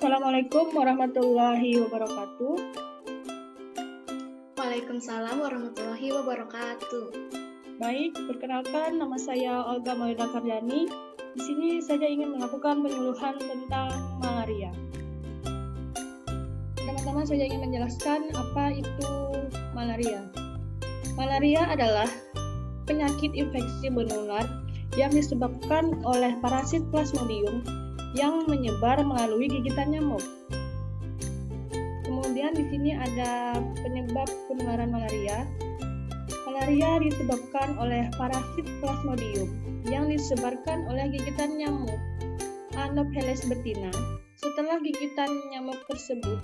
Assalamualaikum warahmatullahi wabarakatuh. Waalaikumsalam warahmatullahi wabarakatuh. Baik, perkenalkan nama saya Olga Maulida Kardiani. Di sini saya ingin melakukan penyuluhan tentang malaria. Pertama-tama saya ingin menjelaskan apa itu malaria. Malaria adalah penyakit infeksi menular yang disebabkan oleh parasit Plasmodium yang menyebar melalui gigitan nyamuk. Kemudian di sini ada penyebab penularan malaria. Malaria disebabkan oleh parasit Plasmodium yang disebarkan oleh gigitan nyamuk Anopheles betina. Setelah gigitan nyamuk tersebut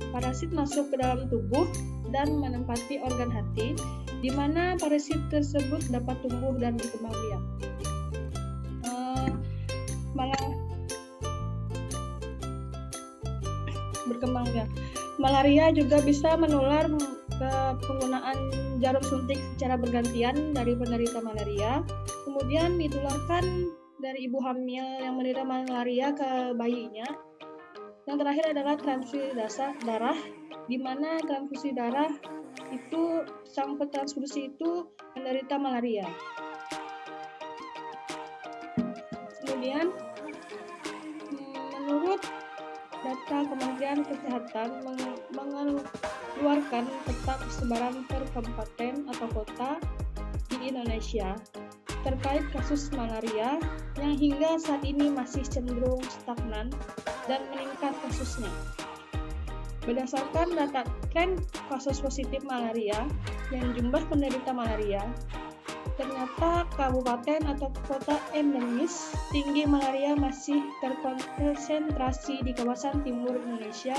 parasit masuk ke dalam tubuh dan menempati organ hati, di mana parasit tersebut dapat tumbuh dan berkembang biak. Malaria juga bisa menular ke penggunaan jarum suntik secara bergantian dari penderita malaria, kemudian ditularkan dari ibu hamil yang menderita malaria ke bayinya. Yang terakhir adalah transfusi darah, di mana transfusi darah itu sang petransfusi itu menderita malaria. Kemudian menurut data Kementerian Kesehatan mengeluarkan peta persebaran per kabupaten atau kota di Indonesia terkait kasus malaria yang hingga saat ini masih cenderung stagnan dan meningkat kasusnya. Berdasarkan data tren kasus positif malaria dan jumlah penderita malaria, ternyata kabupaten atau kota endemis tinggi malaria masih terkonsentrasi di kawasan timur Indonesia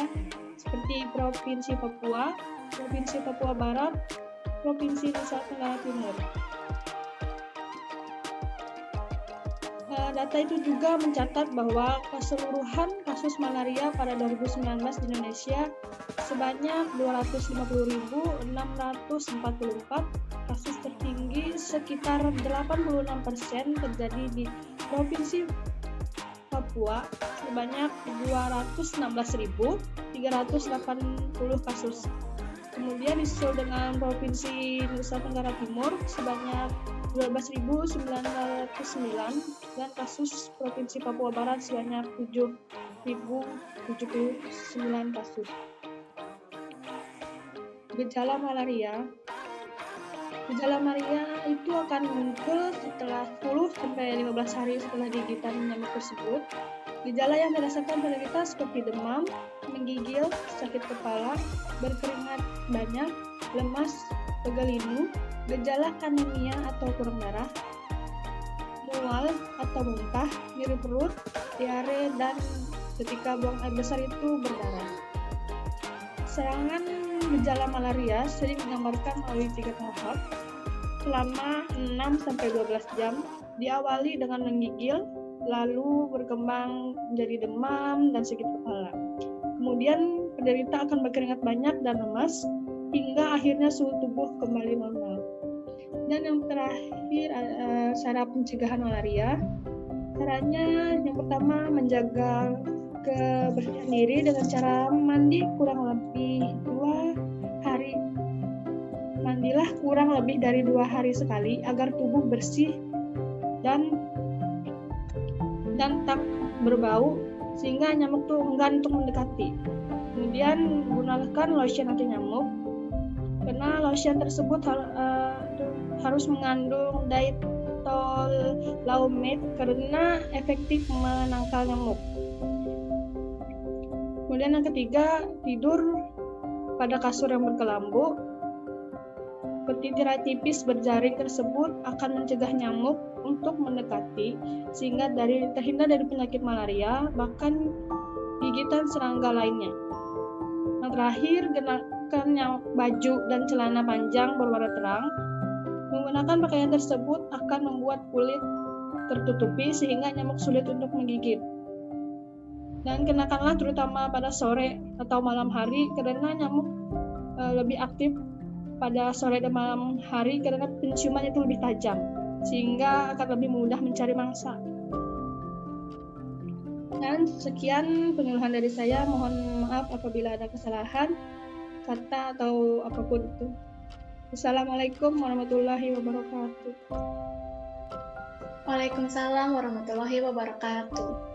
seperti Provinsi Papua, Provinsi Papua Barat, Provinsi Nusa Tenggara Timur. Data itu juga mencatat bahwa keseluruhan kasus malaria pada 2019 di Indonesia sebanyak 250.644, kasus tertinggi sekitar 86% terjadi di Provinsi Papua sebanyak 216.380 kasus. Kemudian disusul dengan Provinsi Nusa Tenggara Timur sebanyak 12.909 dan kasus Provinsi Papua Barat sebanyak 7.079 kasus. Gejala malaria itu akan muncul setelah 10-15 hari setelah gigitan nyamuk tersebut. Gejala yang dirasakan penderita seperti demam, menggigil, sakit kepala, berkeringat banyak, lemas, pegal linu, gejala anemia atau kurang darah, mual atau muntah, nyeri perut, diare, dan ketika buang air besar itu berdarah. Serangan gejala malaria sering digambarkan melalui 3 tahap selama 6-12 jam, diawali dengan menggigil, lalu berkembang menjadi demam dan sakit kepala. Kemudian penderita akan berkeringat banyak dan lemas, hingga akhirnya suhu tubuh kembali normal. Dan yang terakhir, cara pencegahan malaria. Caranya yang pertama menjaga kebersihan diri dengan cara mandi kurang lebih 2 hari. Mandilah kurang lebih dari 2 hari sekali agar tubuh bersih dan tak berbau sehingga nyamuk tuh enggan untuk mendekati. Kemudian gunakan lotion anti nyamuk, karena lotion tersebut harus mengandung diethylamide karena efektif menangkal nyamuk. Kemudian yang ketiga, tidur pada kasur yang berkelambu. Seperti tirai tipis berjaring tersebut akan mencegah nyamuk untuk mendekati sehingga terhindar dari penyakit malaria, bahkan gigitan serangga lainnya. Yang terakhir, gunakan baju dan celana panjang berwarna terang. Menggunakan pakaian tersebut akan membuat kulit tertutupi sehingga nyamuk sulit untuk menggigit. Dan kenakanlah terutama pada sore atau malam hari karena nyamuk lebih aktif pada sore dan malam hari karena penciuman itu lebih tajam sehingga akan lebih mudah mencari mangsa. Dan sekian pengeluhan dari saya. Mohon maaf apabila ada kesalahan kata atau apapun itu. Assalamualaikum warahmatullahi wabarakatuh. Waalaikumsalam warahmatullahi wabarakatuh.